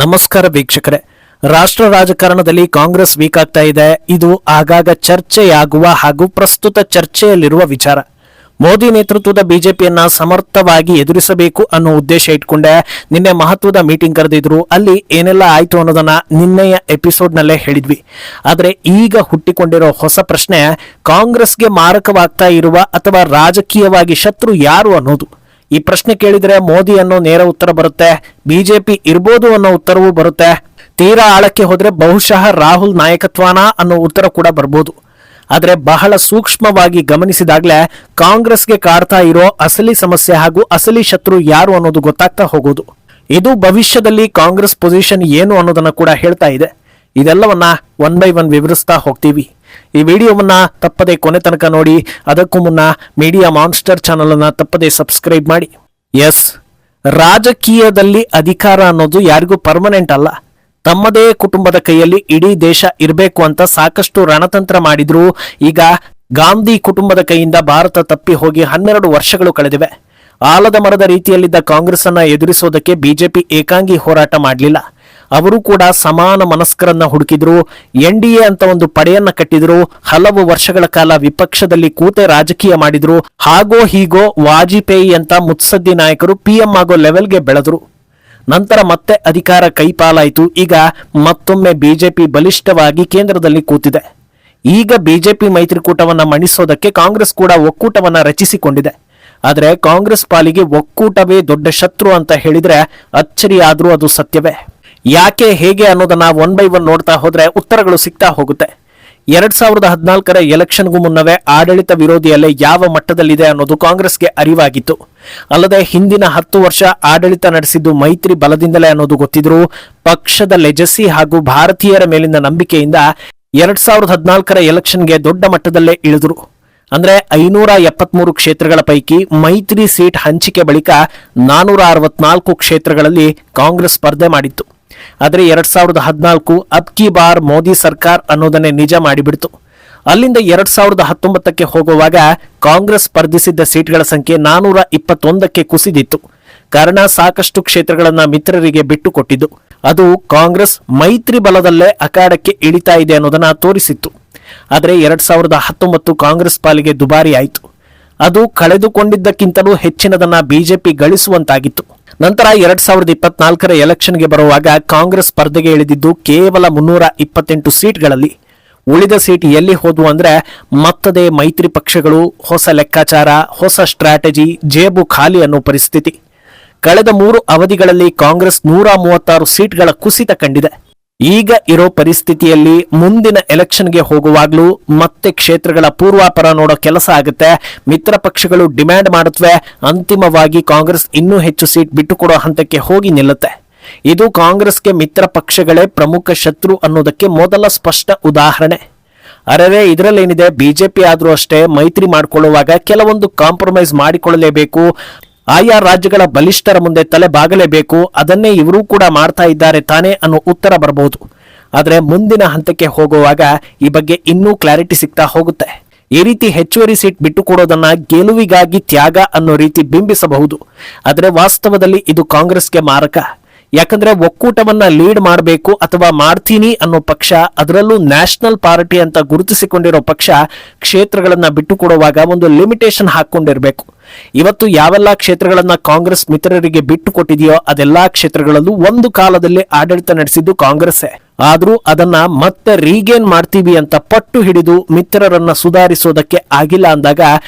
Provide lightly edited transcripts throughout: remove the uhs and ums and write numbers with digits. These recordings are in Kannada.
ನಮಸ್ಕಾರ ವೀಕ್ಷಕರೇ. ರಾಷ್ಟ್ರ ರಾಜಕಾರಣದಲ್ಲಿ ಕಾಂಗ್ರೆಸ್ ವೀಕ್ ಆಗ್ತಾ ಇದೆ. ಇದು ಆಗಾಗ ಚರ್ಚೆಯಾಗುವ ಹಾಗೂ ಪ್ರಸ್ತುತ ಚರ್ಚೆಯಲ್ಲಿರುವ ವಿಚಾರ. ಮೋದಿ ನೇತೃತ್ವದ ಬಿಜೆಪಿಯನ್ನ ಸಮರ್ಥವಾಗಿ ಎದುರಿಸಬೇಕು ಅನ್ನೋ ಉದ್ದೇಶ ಇಟ್ಕೊಂಡೆ ನಿನ್ನೆ ಮಹತ್ವದ ಮೀಟಿಂಗ್ ಕರೆದಿದ್ರು. ಅಲ್ಲಿ ಏನೆಲ್ಲ ಆಯ್ತು ಅನ್ನೋದನ್ನ ನಿನ್ನೆಯ ಎಪಿಸೋಡ್ನಲ್ಲೇ ಹೇಳಿದ್ವಿ. ಆದರೆ ಈಗ ಹುಟ್ಟಿಕೊಂಡಿರೋ ಹೊಸ ಪ್ರಶ್ನೆ, ಕಾಂಗ್ರೆಸ್ಗೆ ಮಾರಕವಾಗ್ತಾ ಇರುವ ಅಥವಾ ರಾಜಕೀಯವಾಗಿ ಶತ್ರು ಯಾರು ಅನ್ನೋದು. ಈ ಪ್ರಶ್ನೆ ಕೇಳಿದ್ರೆ ಮೋದಿ ಅನ್ನೋ ನೇರ ಉತ್ತರ ಬರುತ್ತೆ, ಬಿಜೆಪಿ ಇರ್ಬೋದು ಅನ್ನೋ ಉತ್ತರವೂ ಬರುತ್ತೆ. ತೀರಾ ಆಳಕ್ಕೆ ಹೋದ್ರೆ ಬಹುಶಃ ರಾಹುಲ್ ನಾಯಕತ್ವನಾ ಅನ್ನೋ ಉತ್ತರ ಕೂಡ ಬರ್ಬೋದು. ಆದರೆ ಬಹಳ ಸೂಕ್ಷ್ಮವಾಗಿ ಗಮನಿಸಿದಾಗ್ಲೇ ಕಾಂಗ್ರೆಸ್ಗೆ ಕಾಡ್ತಾ ಇರೋ ಅಸಲಿ ಸಮಸ್ಯೆ ಹಾಗೂ ಅಸಲಿ ಶತ್ರು ಯಾರು ಅನ್ನೋದು ಗೊತ್ತಾಗ್ತಾ ಹೋಗೋದು. ಇದು ಭವಿಷ್ಯದಲ್ಲಿ ಕಾಂಗ್ರೆಸ್ ಪೊಸಿಷನ್ ಏನು ಅನ್ನೋದನ್ನ ಕೂಡ ಹೇಳ್ತಾ ಇದೆ. ಇದೆಲ್ಲವನ್ನ ಒನ್ ಬೈ ಒನ್ ವಿವರಿಸ್ತಾ ಹೋಗ್ತೀವಿ. ಈ ವಿಡಿಯೋವನ್ನ ತಪ್ಪದೆ ಕೊನೆ ತನಕ ನೋಡಿ. ಅದಕ್ಕೂ ಮುನ್ನ ಮೀಡಿಯಾ ಮಾನ್ಸ್ಟರ್ ಚಾನಲ್ ಅನ್ನ ತಪ್ಪದೆ ಸಬ್ಸ್ಕ್ರೈಬ್ ಮಾಡಿ. ಎಸ್, ರಾಜಕೀಯದಲ್ಲಿ ಅಧಿಕಾರ ಅನ್ನೋದು ಯಾರಿಗೂ ಪರ್ಮನೆಂಟ್ ಅಲ್ಲ. ತಮ್ಮದೇ ಕುಟುಂಬದ ಕೈಯಲ್ಲಿ ಇಡೀ ದೇಶ ಇರಬೇಕು ಅಂತ ಸಾಕಷ್ಟು ರಣತಂತ್ರ ಮಾಡಿದ್ರು. ಈಗ ಗಾಂಧಿ ಕುಟುಂಬದ ಕೈಯಿಂದ ಭಾರತ ತಪ್ಪಿ ಹೋಗಿ 12 ವರ್ಷಗಳು ಕಳೆದಿವೆ. ಆಲದ ಮರದ ರೀತಿಯಲ್ಲಿದ್ದ ಕಾಂಗ್ರೆಸ್ ಅನ್ನ ಎದುರಿಸೋದಕ್ಕೆ ಬಿಜೆಪಿ ಏಕಾಂಗಿ ಹೋರಾಟ ಮಾಡಲಿಲ್ಲ. ಅವರು ಕೂಡ ಸಮಾನ ಮನಸ್ಕರನ್ನ ಹುಡುಕಿದ್ರು. NDA ಅಂತ ಒಂದು ಪಡೆಯನ್ನ ಕಟ್ಟಿದ್ರು. ಹಲವು ವರ್ಷಗಳ ಕಾಲ ವಿಪಕ್ಷದಲ್ಲಿ ಕೂತೆ ರಾಜಕೀಯ ಮಾಡಿದ್ರು. ಹಾಗೋ ಹೀಗೋ ವಾಜಪೇಯಿ ಅಂತ ಮುತ್ಸದ್ದಿ ನಾಯಕರು PM ಆಗೋ ಲೆವೆಲ್ಗೆ ಬೆಳೆದ್ರು. ನಂತರ ಮತ್ತೆ ಅಧಿಕಾರ ಕೈಪಾಲಾಯಿತು. ಈಗ ಮತ್ತೊಮ್ಮೆ ಬಿಜೆಪಿ ಬಲಿಷ್ಠವಾಗಿ ಕೇಂದ್ರದಲ್ಲಿ ಕೂತಿದೆ. ಈಗ ಬಿಜೆಪಿ ಮೈತ್ರಿಕೂಟವನ್ನ ಮಣಿಸೋದಕ್ಕೆ ಕಾಂಗ್ರೆಸ್ ಕೂಡ ಒಕ್ಕೂಟವನ್ನ ರಚಿಸಿಕೊಂಡಿದೆ. ಆದರೆ ಕಾಂಗ್ರೆಸ್ ಪಾಲಿಗೆ ಒಕ್ಕೂಟವೇ ದೊಡ್ಡ ಶತ್ರು ಅಂತ ಹೇಳಿದ್ರೆ ಅಚ್ಚರಿ ಆದ್ರೂ ಅದು ಸತ್ಯವೇ. ಯಾಕೆ, ಹೇಗೆ ಅನ್ನೋದನ್ನ ಒನ್ ಬೈ ಒನ್ ನೋಡ್ತಾ ಹೋದ್ರೆ ಉತ್ತರಗಳು ಸಿಗ್ತಾ ಹೋಗುತ್ತೆ. 2014 ಎಲೆಕ್ಷನ್ಗೂ ಮುನ್ನವೇ ಆಡಳಿತ ವಿರೋಧಿ ಅಲೆ ಯಾವ ಮಟ್ಟದಲ್ಲಿದೆ ಅನ್ನೋದು ಕಾಂಗ್ರೆಸ್ಗೆ ಅರಿವಾಗಿತ್ತು. ಅಲ್ಲದೆ ಹಿಂದಿನ 10 ವರ್ಷ ಆಡಳಿತ ನಡೆಸಿದ್ದು ಮೈತ್ರಿ ಬಲದಿಂದಲೇ ಅನ್ನೋದು ಗೊತ್ತಿದ್ರು. ಪಕ್ಷದ ಲೆಜಸಿ ಹಾಗೂ ಭಾರತೀಯರ ಮೇಲಿನ ನಂಬಿಕೆಯಿಂದ 2014 ಎಲೆಕ್ಷನ್ಗೆ ದೊಡ್ಡ ಮಟ್ಟದಲ್ಲೇ ಇಳಿದ್ರು. ಅಂದ್ರೆ 573 ಕ್ಷೇತ್ರಗಳ ಪೈಕಿ ಮೈತ್ರಿ ಸೀಟ್ ಹಂಚಿಕೆ ಬಳಿಕ 464 ಕ್ಷೇತ್ರಗಳಲ್ಲಿ ಕಾಂಗ್ರೆಸ್ ಸ್ಪರ್ಧೆ ಮಾಡಿತ್ತು. ಆದರೆ 2014 ಅಬ್ ಕಿ ಬಾರ್ ಮೋದಿ ಸರ್ಕಾರ ಅನ್ನೋದನ್ನೇ ನಿಜ ಮಾಡಿಬಿಡ್ತು. ಅಲ್ಲಿಂದ 2019ಕ್ಕೆ ಹೋಗುವಾಗ ಕಾಂಗ್ರೆಸ್ ಸ್ಪರ್ಧಿಸಿದ್ದ ಸೀಟ್ಗಳ ಸಂಖ್ಯೆ 421ಕ್ಕೆ ಕುಸಿದಿತ್ತು. ಕಾರಣ, ಸಾಕಷ್ಟು ಕ್ಷೇತ್ರಗಳನ್ನ ಮಿತ್ರರಿಗೆ ಬಿಟ್ಟು ಕೊಟ್ಟಿದ್ದು. ಅದು ಕಾಂಗ್ರೆಸ್ ಮೈತ್ರಿ ಬಲದಲ್ಲೇ ಅಖಾಡಕ್ಕೆ ಇಳಿತಾ ಇದೆ ಅನ್ನೋದನ್ನ ತೋರಿಸಿತ್ತು. ಆದರೆ 2019 ಕಾಂಗ್ರೆಸ್ ಪಾಲಿಗೆ ದುಬಾರಿ ಆಯಿತು. ಅದು ಕಳೆದುಕೊಂಡಿದ್ದಕ್ಕಿಂತಲೂ ಹೆಚ್ಚಿನದನ್ನ ಬಿಜೆಪಿ ಗಳಿಸುವಂತಾಗಿತ್ತು. ನಂತರ 2024 ಎಲೆಕ್ಷನ್ಗೆ ಬರುವಾಗ ಕಾಂಗ್ರೆಸ್ ಸ್ಪರ್ಧೆಗೆ ಇಳಿದಿದ್ದು ಕೇವಲ 328 ಸೀಟ್ಗಳಲ್ಲಿ. ಉಳಿದ ಸೀಟ್ ಎಲ್ಲಿ ಹೋದ್ವು ಅಂದ್ರೆ ಮತ್ತದೇ ಮೈತ್ರಿ ಪಕ್ಷಗಳು, ಹೊಸ ಲೆಕ್ಕಾಚಾರ, ಹೊಸ ಸ್ಟ್ರಾಟಜಿ, ಜೇಬು ಖಾಲಿ ಅನ್ನೋ ಪರಿಸ್ಥಿತಿ. ಕಳೆದ 3 ಅವಧಿಗಳಲ್ಲಿ ಕಾಂಗ್ರೆಸ್ 136 ಸೀಟ್ಗಳ ಕುಸಿತ ಕಂಡಿದೆ. ಈಗ ಇರೋ ಪರಿಸ್ಥಿತಿಯಲ್ಲಿ ಮುಂದಿನ ಎಲೆಕ್ಷನ್ಗೆ ಹೋಗುವಾಗ್ಲೂ ಮತ್ತೆ ಕ್ಷೇತ್ರಗಳ ಪೂರ್ವಾಪರ ನೋಡೋ ಕೆಲಸ ಆಗುತ್ತೆ. ಮಿತ್ರ ಪಕ್ಷಗಳು ಡಿಮ್ಯಾಂಡ್ ಮಾಡುತ್ತವೆ. ಅಂತಿಮವಾಗಿ ಕಾಂಗ್ರೆಸ್ ಇನ್ನೂ ಹೆಚ್ಚು ಸೀಟ್ ಬಿಟ್ಟುಕೊಡೋ ಹಂತಕ್ಕೆ ಹೋಗಿ ನಿಲ್ಲುತ್ತೆ. ಇದು ಕಾಂಗ್ರೆಸ್ಗೆ ಮಿತ್ರ ಪಕ್ಷಗಳೇ ಪ್ರಮುಖ ಶತ್ರು ಅನ್ನೋದಕ್ಕೆ ಮೊದಲ ಸ್ಪಷ್ಟ ಉದಾಹರಣೆ. ಅರೆ, ಇದರಲ್ಲೇನಿದೆ, ಬಿಜೆಪಿ ಆದ್ರೂ ಅಷ್ಟೇ ಮೈತ್ರಿ ಮಾಡಿಕೊಳ್ಳುವಾಗ ಕೆಲವೊಂದು ಕಾಂಪ್ರಮೈಸ್ ಮಾಡಿಕೊಳ್ಳಲೇಬೇಕು. ಆಯಾ ರಾಜ್ಯಗಳ ಬಲಿಷ್ಠರ ಮುಂದೆ ತಲೆ ಬಾಗಲೇಬೇಕು. ಅದನ್ನೇ ಇವರೂ ಕೂಡ ಮಾಡ್ತಾ ಇದ್ದಾರೆ ತಾನೇ ಅನ್ನೋ ಉತ್ತರ ಬರಬಹುದು. ಆದರೆ ಮುಂದಿನ ಹಂತಕ್ಕೆ ಹೋಗುವಾಗ ಈ ಬಗ್ಗೆ ಇನ್ನೂ ಕ್ಲಾರಿಟಿ ಸಿಗ್ತಾ ಹೋಗುತ್ತೆ. ಈ ರೀತಿ ಹೆಚ್ಚುವರಿ ಸೀಟ್ ಬಿಟ್ಟುಕೊಡೋದನ್ನ ಗೆಲುವಿಗಾಗಿ ತ್ಯಾಗ ಅನ್ನೋ ರೀತಿ ಬಿಂಬಿಸಬಹುದು. ಆದರೆ ವಾಸ್ತವದಲ್ಲಿ ಇದು ಕಾಂಗ್ರೆಸ್ಗೆ ಮಾರಕ. ಯಾಕಂದ್ರೆ ಒಕ್ಕೂಟವನ್ನ ಲೀಡ್ ಮಾಡಬೇಕು ಅಥವಾ ಮಾಡ್ತೀನಿ ಅನ್ನೋ ಪಕ್ಷ, ಅದರಲ್ಲೂ ನ್ಯಾಷನಲ್ ಪಾರ್ಟಿ ಅಂತ ಗುರುತಿಸಿಕೊಂಡಿರೋ ಪಕ್ಷ, ಕ್ಷೇತ್ರಗಳನ್ನ ಬಿಟ್ಟುಕೊಡುವಾಗ ಒಂದು ಲಿಮಿಟೇಷನ್ ಹಾಕೊಂಡಿರ್ಬೇಕು. ಇವತ್ತು ಯಾವೆಲ್ಲ ಕ್ಷೇತ್ರಗಳನ್ನ ಕಾಂಗ್ರೆಸ್ ಮಿತ್ರರಿಗೆ ಬಿಟ್ಟು ಕೊಟ್ಟಿದೆಯೋ ಅದೆಲ್ಲಾ ಕ್ಷೇತ್ರಗಳಲ್ಲೂ ಒಂದು ಕಾಲದಲ್ಲಿ ಆಡಳಿತ ನಡೆಸಿದ್ದು ಕಾಂಗ್ರೆಸ್ಸೇ. ಆದ್ರೂ ಅದನ್ನ ಮತ್ತೆ ರೀಗೇನ್ ಮಾಡ್ತೀವಿ ಅಂತ ಪಟ್ಟು ಹಿಡಿದು ಮಿತ್ರರನ್ನ ಸುಧಾರಿಸೋದಕ್ಕೆ ಆಗಿಲ್ಲ ಅಂದಾಗ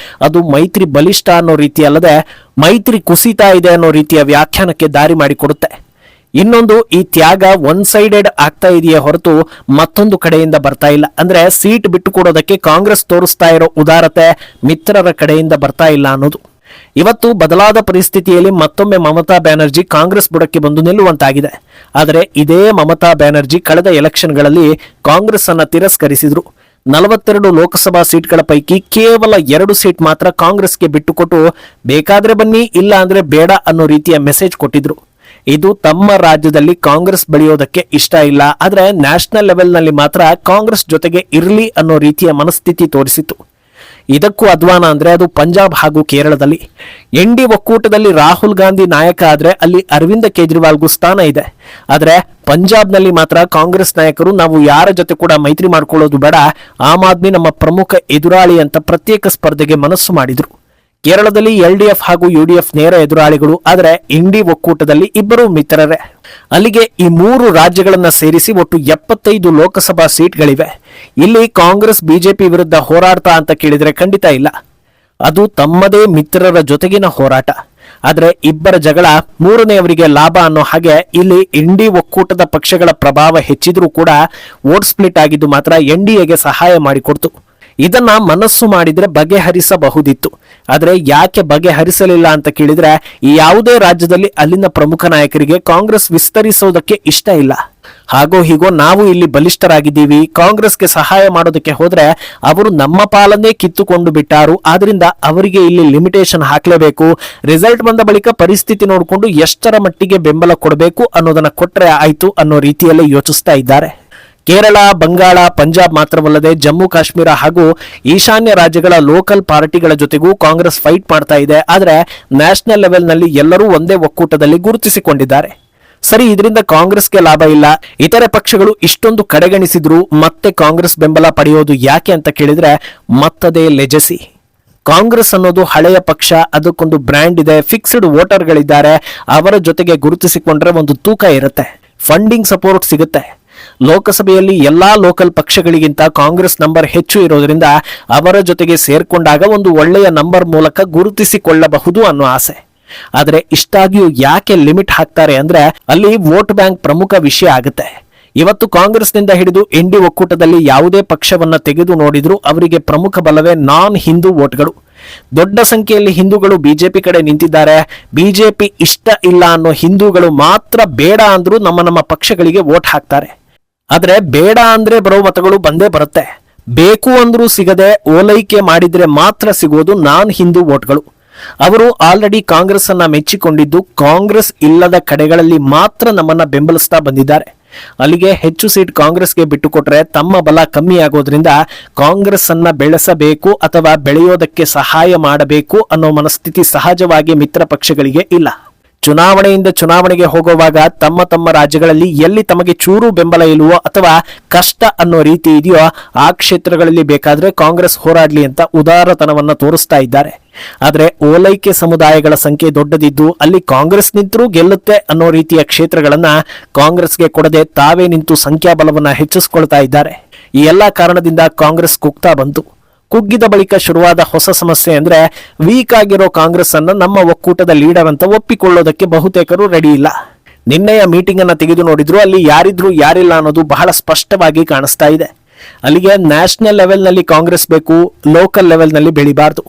ಅದು ಮೈತ್ರಿ ಬಲಿಷ್ಠ ಅನ್ನೋ ರೀತಿ ಅಲ್ಲದೆ ಮೈತ್ರಿ ಕುಸಿತಾ ಇದೆ ಅನ್ನೋ ರೀತಿಯ ವ್ಯಾಖ್ಯಾನಕ್ಕೆ ದಾರಿ ಮಾಡಿಕೊಡುತ್ತೆ. ಇನ್ನೊಂದು, ಈ ತ್ಯಾಗ ಒನ್ ಸೈಡೆಡ್ ಆಗ್ತಾ ಇದೆಯೇ ಹೊರತು ಮತ್ತೊಂದು ಕಡೆಯಿಂದ ಬರ್ತಾ ಇಲ್ಲ. ಅಂದ್ರೆ ಸೀಟ್ ಬಿಟ್ಟುಕೊಡೋದಕ್ಕೆ ಕಾಂಗ್ರೆಸ್ ತೋರಿಸ್ತಾ ಇರೋ ಉದಾರತೆ ಮಿತ್ರರ ಕಡೆಯಿಂದ ಬರ್ತಾ ಇಲ್ಲ ಅನ್ನೋದು. ಇವತ್ತು ಬದಲಾದ ಪರಿಸ್ಥಿತಿಯಲ್ಲಿ ಮತ್ತೊಮ್ಮೆ ಮಮತಾ ಬ್ಯಾನರ್ಜಿ ಕಾಂಗ್ರೆಸ್ ಬುಡಕ್ಕೆ ಬಂದು ನಿಲ್ಲುವಂತಾಗಿದೆ. ಆದರೆ ಇದೇ ಮಮತಾ ಬ್ಯಾನರ್ಜಿ ಕಳೆದ ಎಲೆಕ್ಷನ್ಗಳಲ್ಲಿ ಕಾಂಗ್ರೆಸ್ ಅನ್ನ ತಿರಸ್ಕರಿಸಿದ್ರು. 42 ಲೋಕಸಭಾ ಸೀಟ್ಗಳ ಪೈಕಿ ಕೇವಲ 2 ಸೀಟ್ ಮಾತ್ರ ಕಾಂಗ್ರೆಸ್ಗೆ ಬಿಟ್ಟುಕೊಟ್ಟು ಬೇಕಾದ್ರೆ ಬನ್ನಿ, ಇಲ್ಲ ಅಂದ್ರೆ ಬೇಡ ಅನ್ನೋ ರೀತಿಯ ಮೆಸೇಜ್ ಕೊಟ್ಟಿದ್ರು. ಇದು ತಮ್ಮ ರಾಜ್ಯದಲ್ಲಿ ಕಾಂಗ್ರೆಸ್ ಬೆಳೆಯೋದಕ್ಕೆ ಇಷ್ಟ ಇಲ್ಲ, ಆದ್ರೆ ನ್ಯಾಷನಲ್ ಲೆವೆಲ್ ನಲ್ಲಿ ಮಾತ್ರ ಕಾಂಗ್ರೆಸ್ ಜೊತೆಗೆ ಇರಲಿ ಅನ್ನೋ ರೀತಿಯ ಮನಸ್ಥಿತಿ ತೋರಿಸಿತು. ಇದಕ್ಕೂ ಅಧ್ವಾನ ಅಂದ್ರೆ ಅದು ಪಂಜಾಬ್ ಹಾಗೂ ಕೇರಳದಲ್ಲಿ. ND ಒಕ್ಕೂಟದಲ್ಲಿ ರಾಹುಲ್ ಗಾಂಧಿ ನಾಯಕ ಆದ್ರೆ ಅಲ್ಲಿ ಅರವಿಂದ್ ಕೇಜ್ರಿವಾಲ್ಗೂ ಸ್ಥಾನ ಇದೆ. ಆದ್ರೆ ಪಂಜಾಬ್ನಲ್ಲಿ ಮಾತ್ರ ಕಾಂಗ್ರೆಸ್ ನಾಯಕರು ನಾವು ಯಾರ ಜೊತೆ ಕೂಡ ಮೈತ್ರಿ ಮಾಡ್ಕೊಳ್ಳೋದು ಬೇಡ, ಆಮ್ ಆದ್ಮಿ ನಮ್ಮ ಪ್ರಮುಖ ಎದುರಾಳಿ ಅಂತ ಪ್ರತ್ಯೇಕ ಸ್ಪರ್ಧೆಗೆ ಮನಸ್ಸು ಮಾಡಿದ್ರು. ಕೇರಳದಲ್ಲಿ LDF ಹಾಗೂ UDF ನೇರ ಎದುರಾಳಿಗಳು, ಆದರೆ ND ಒಕ್ಕೂಟದಲ್ಲಿ ಇಬ್ಬರು ಮಿತ್ರರೇ. ಅಲ್ಲಿಗೆ ಈ 3 ರಾಜ್ಯಗಳನ್ನ ಸೇರಿಸಿ ಒಟ್ಟು 75 ಲೋಕಸಭಾ ಸೀಟ್ಗಳಿವೆ. ಇಲ್ಲಿ ಕಾಂಗ್ರೆಸ್ ಬಿಜೆಪಿ ವಿರುದ್ಧ ಹೋರಾಡ್ತಾ ಅಂತ ಕೇಳಿದ್ರೆ ಖಂಡಿತ ಇಲ್ಲ. ಅದು ತಮ್ಮದೇ ಮಿತ್ರರ ಜೊತೆಗಿನ ಹೋರಾಟ. ಆದ್ರೆ ಇಬ್ಬರ ಜಗಳ ಮೂರನೆಯವರಿಗೆ ಲಾಭ ಅನ್ನೋ ಹಾಗೆ ಇಲ್ಲಿ ND ಒಕ್ಕೂಟದ ಪಕ್ಷಗಳ ಪ್ರಭಾವ ಹೆಚ್ಚಿದ್ರೂ ಕೂಡ ವೋಟ್ ಸ್ಪ್ಲಿಟ್ ಆಗಿದ್ದು ಮಾತ್ರ NDAಗೆ ಸಹಾಯ ಮಾಡಿಕೊಡ್ತು. ಇದನ್ನ ಮನಸ್ಸು ಮಾಡಿದ್ರೆ ಬಗೆಹರಿಸಬಹುದಿತ್ತು. ಆದ್ರೆ ಯಾಕೆ ಬಗೆಹರಿಸಲಿಲ್ಲ ಅಂತ ಕೇಳಿದ್ರೆ ಈ ಯಾವುದೇ ರಾಜ್ಯದಲ್ಲಿ ಅಲ್ಲಿನ ಪ್ರಮುಖ ನಾಯಕರಿಗೆ ಕಾಂಗ್ರೆಸ್ ವಿಸ್ತರಿಸೋದಕ್ಕೆ ಇಷ್ಟ ಇಲ್ಲ. ಹಾಗೋ ಹೀಗೋ ನಾವು ಇಲ್ಲಿ ಬಲಿಷ್ಠರಾಗಿದ್ದೀವಿ, ಕಾಂಗ್ರೆಸ್ಗೆ ಸಹಾಯ ಮಾಡೋದಕ್ಕೆ ಹೋದ್ರೆ ಅವರು ನಮ್ಮ ಪಾಲನ್ನೇ ಕಿತ್ತುಕೊಂಡು ಬಿಟ್ಟಾರು, ಆದ್ರಿಂದ ಅವರಿಗೆ ಇಲ್ಲಿ ಲಿಮಿಟೇಷನ್ ಹಾಕ್ಲೇಬೇಕು, ರಿಸಲ್ಟ್ ಬಂದ ಬಳಿಕ ಪರಿಸ್ಥಿತಿ ನೋಡಿಕೊಂಡು ಎಷ್ಟರ ಮಟ್ಟಿಗೆ ಬೆಂಬಲ ಕೊಡಬೇಕು ಅನ್ನೋದನ್ನ ಕೊಟ್ರೆ ಆಯ್ತು ಅನ್ನೋ ರೀತಿಯಲ್ಲಿ ಯೋಚಿಸ್ತಾ ಇದ್ದಾರೆ. ಕೇರಳ, ಬಂಗಾಳ, ಪಂಜಾಬ್ ಮಾತ್ರವಲ್ಲದೆ ಜಮ್ಮು ಕಾಶ್ಮೀರ ಹಾಗೂ ಈಶಾನ್ಯ ರಾಜ್ಯಗಳ ಲೋಕಲ್ ಪಾರ್ಟಿಗಳ ಜೊತೆಗೂ ಕಾಂಗ್ರೆಸ್ ಫೈಟ್ ಮಾಡ್ತಾ ಇದೆ. ಆದರೆ ನ್ಯಾಷನಲ್ ಲೆವೆಲ್ನಲ್ಲಿ ಎಲ್ಲರೂ ಒಂದೇ ಒಕ್ಕೂಟದಲ್ಲಿ ಗುರುತಿಸಿಕೊಂಡಿದ್ದಾರೆ. ಸರಿ, ಇದರಿಂದ ಕಾಂಗ್ರೆಸ್ಗೆ ಲಾಭ ಇಲ್ಲ. ಇತರೆ ಪಕ್ಷಗಳು ಇಷ್ಟೊಂದು ಕಡೆಗಣಿಸಿದ್ರು ಮತ್ತೆ ಕಾಂಗ್ರೆಸ್ ಬೆಂಬಲ ಪಡೆಯೋದು ಯಾಕೆ ಅಂತ ಕೇಳಿದ್ರೆ ಮತ್ತದೇ ಲೆಜಸಿ. ಕಾಂಗ್ರೆಸ್ ಅನ್ನೋದು ಹಳೆಯ ಪಕ್ಷ, ಅದಕ್ಕೊಂದು ಬ್ರ್ಯಾಂಡ್ ಇದೆ, ಫಿಕ್ಸ್ಡ್ ವೋಟರ್ಗಳಿದ್ದಾರೆ, ಅವರ ಜೊತೆಗೆ ಗುರುತಿಸಿಕೊಂಡ್ರೆ ಒಂದು ತೂಕ ಇರುತ್ತೆ, ಫಂಡಿಂಗ್ ಸಪೋರ್ಟ್ ಸಿಗುತ್ತೆ. ಲೋಕಸಭೆಯಲ್ಲಿ ಎಲ್ಲಾ ಲೋಕಲ್ ಪಕ್ಷಗಳಿಗಿಂತ ಕಾಂಗ್ರೆಸ್ ನಂಬರ್ ಹೆಚ್ಚು ಇರೋದ್ರಿಂದ ಅವರ ಜೊತೆಗೆ ಸೇರ್ಕೊಂಡಾಗ ಒಂದು ಒಳ್ಳೆಯ ನಂಬರ್ ಮೂಲಕ ಗುರುತಿಸಿಕೊಳ್ಳಬಹುದು ಅನ್ನೋ ಆಸೆ. ಆದ್ರೆ ಇಷ್ಟಾಗಿಯೂ ಯಾಕೆ ಲಿಮಿಟ್ ಹಾಕ್ತಾರೆ ಅಂದ್ರೆ ಅಲ್ಲಿ ವೋಟ್ ಬ್ಯಾಂಕ್ ಪ್ರಮುಖ ವಿಷಯ ಆಗುತ್ತೆ. ಇವತ್ತು ಕಾಂಗ್ರೆಸ್ನಿಂದ ಹಿಡಿದು ND ಒಕ್ಕೂಟದಲ್ಲಿ ಯಾವುದೇ ಪಕ್ಷವನ್ನ ತೆಗೆದು ನೋಡಿದ್ರು ಅವರಿಗೆ ಪ್ರಮುಖ ಬಲವೇ ನಾನ್ ಹಿಂದೂ ವೋಟ್ಗಳು. ದೊಡ್ಡ ಸಂಖ್ಯೆಯಲ್ಲಿ ಹಿಂದೂಗಳು ಬಿಜೆಪಿ ಕಡೆ ನಿಂತಿದ್ದಾರೆ. ಬಿಜೆಪಿ ಇಷ್ಟ ಇಲ್ಲ ಅನ್ನೋ ಹಿಂದೂಗಳು ಮಾತ್ರ ಬೇಡ ಅಂದ್ರೂ ನಮ್ಮ ಪಕ್ಷಗಳಿಗೆ ವೋಟ್ ಹಾಕ್ತಾರೆ. ಆದ್ರೆ ಬೇಡ ಅಂದ್ರೆ ಬರೋ ಮತಗಳು ಬಂದೇ ಬರುತ್ತೆ. ಬೇಕು ಅಂದ್ರೂ ಸಿಗದೆ ಓಲೈಕೆ ಮಾಡಿದ್ರೆ ಮಾತ್ರ ಸಿಗೋದು ನಾನ್ ಹಿಂದೂ ವೋಟ್ಗಳು. ಅವರು ಆಲ್ರೆಡಿ ಕಾಂಗ್ರೆಸ್ ಅನ್ನ ಮೆಚ್ಚಿಕೊಂಡಿದ್ದು ಕಾಂಗ್ರೆಸ್ ಇಲ್ಲದ ಕಡೆಗಳಲ್ಲಿ ಮಾತ್ರ ನಮ್ಮನ್ನ ಬೆಂಬಲಿಸ್ತಾ ಬಂದಿದ್ದಾರೆ. ಅಲ್ಲಿಗೆ ಹೆಚ್ಚು ಸೀಟ್ ಕಾಂಗ್ರೆಸ್ಗೆ ಬಿಟ್ಟುಕೊಟ್ರೆ ತಮ್ಮ ಬಲ ಕಮ್ಮಿ ಆಗೋದ್ರಿಂದ ಕಾಂಗ್ರೆಸ್ ಅನ್ನ ಬೆಳೆಸಬೇಕು ಅಥವಾ ಬೆಳೆಯೋದಕ್ಕೆ ಸಹಾಯ ಮಾಡಬೇಕು ಅನ್ನೋ ಮನಸ್ಥಿತಿ ಸಹಜವಾಗಿ ಮಿತ್ರ ಪಕ್ಷಗಳಿಗೆ ಇಲ್ಲ. ಚುನಾವಣೆಯಿಂದ ಚುನಾವಣೆಗೆ ಹೋಗುವಾಗ ತಮ್ಮ ತಮ್ಮ ರಾಜ್ಯಗಳಲ್ಲಿ ಎಲ್ಲಿ ತಮಗೆ ಚೂರು ಬೆಂಬಲ ಇಲ್ವೋ ಅಥವಾ ಕಷ್ಟ ಅನ್ನೋ ರೀತಿ ಇದೆಯೋ ಆ ಕ್ಷೇತ್ರಗಳಲ್ಲಿ ಬೇಕಾದ್ರೆ ಕಾಂಗ್ರೆಸ್ ಹೋರಾಡ್ಲಿ ಅಂತ ಉದಾರತನವನ್ನ ತೋರಿಸ್ತಾ ಇದ್ದಾರೆ. ಆದ್ರೆ ಓಲೈಕೆ ಸಮುದಾಯಗಳ ಸಂಖ್ಯೆ ದೊಡ್ಡದಿದ್ದು ಅಲ್ಲಿ ಕಾಂಗ್ರೆಸ್ ನಿಂತರೂ ಗೆಲ್ಲುತ್ತೆ ಅನ್ನೋ ರೀತಿಯ ಕ್ಷೇತ್ರಗಳನ್ನ ಕಾಂಗ್ರೆಸ್ಗೆ ಕೊಡದೆ ತಾವೇ ನಿಂತು ಸಂಖ್ಯಾಬಲವನ್ನ ಹೆಚ್ಚಿಸಿಕೊಳ್ತಾ ಇದ್ದಾರೆ. ಈ ಎಲ್ಲಾ ಕಾರಣದಿಂದ ಕಾಂಗ್ರೆಸ್ ಕುಗ್ತಾ ಬಂತು. ಕುಗ್ಗಿದ ಬಳಿಕ ಶುರುವಾದ ಹೊಸ ಸಮಸ್ಯೆ ಅಂದ್ರೆ ವೀಕ್ ಆಗಿರೋ ಕಾಂಗ್ರೆಸ್ ಅನ್ನ ನಮ್ಮ ಒಕ್ಕೂಟದ ಲೀಡರ್ ಅಂತ ಒಪ್ಪಿಕೊಳ್ಳೋದಕ್ಕೆ ಬಹುತೇಕರು ರೆಡಿ ಇಲ್ಲ. ನಿನ್ನೆಯ ಮೀಟಿಂಗ್ ಅನ್ನ ತೆಗೆದು ನೋಡಿದ್ರು ಅಲ್ಲಿ ಯಾರಿದ್ರು ಯಾರಿಲ್ಲ ಅನ್ನೋದು ಬಹಳ ಸ್ಪಷ್ಟವಾಗಿ ಕಾಣಿಸ್ತಾ ಇದೆ. ಅಲ್ಲಿಗೆ ನ್ಯಾಷನಲ್ ಲೆವೆಲ್ ನಲ್ಲಿ ಕಾಂಗ್ರೆಸ್ ಬೇಕು, ಲೋಕಲ್ ಲೆವೆಲ್ ನಲ್ಲಿ ಬೆಳಿಬಾರ್ದು.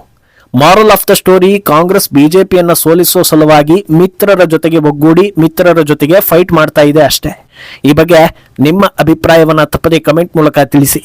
Moral of the story, Congress ಬಿಜೆಪಿಯನ್ನ ಸೋಲಿಸೋ ಸಲುವಾಗಿ ಮಿತ್ರರ ಜೊತೆಗೆ ಒಗ್ಗೂಡಿ ಮಿತ್ರರ ಜೊತೆಗೆ ಫೈಟ್ ಮಾಡ್ತಾ ಇದೆ ಅಷ್ಟೇ. ಈ ಬಗ್ಗೆ ನಿಮ್ಮ ಅಭಿಪ್ರಾಯವನ್ನ ತಪ್ಪದೆ ಕಮೆಂಟ್ ಮೂಲಕ ತಿಳಿಸಿ.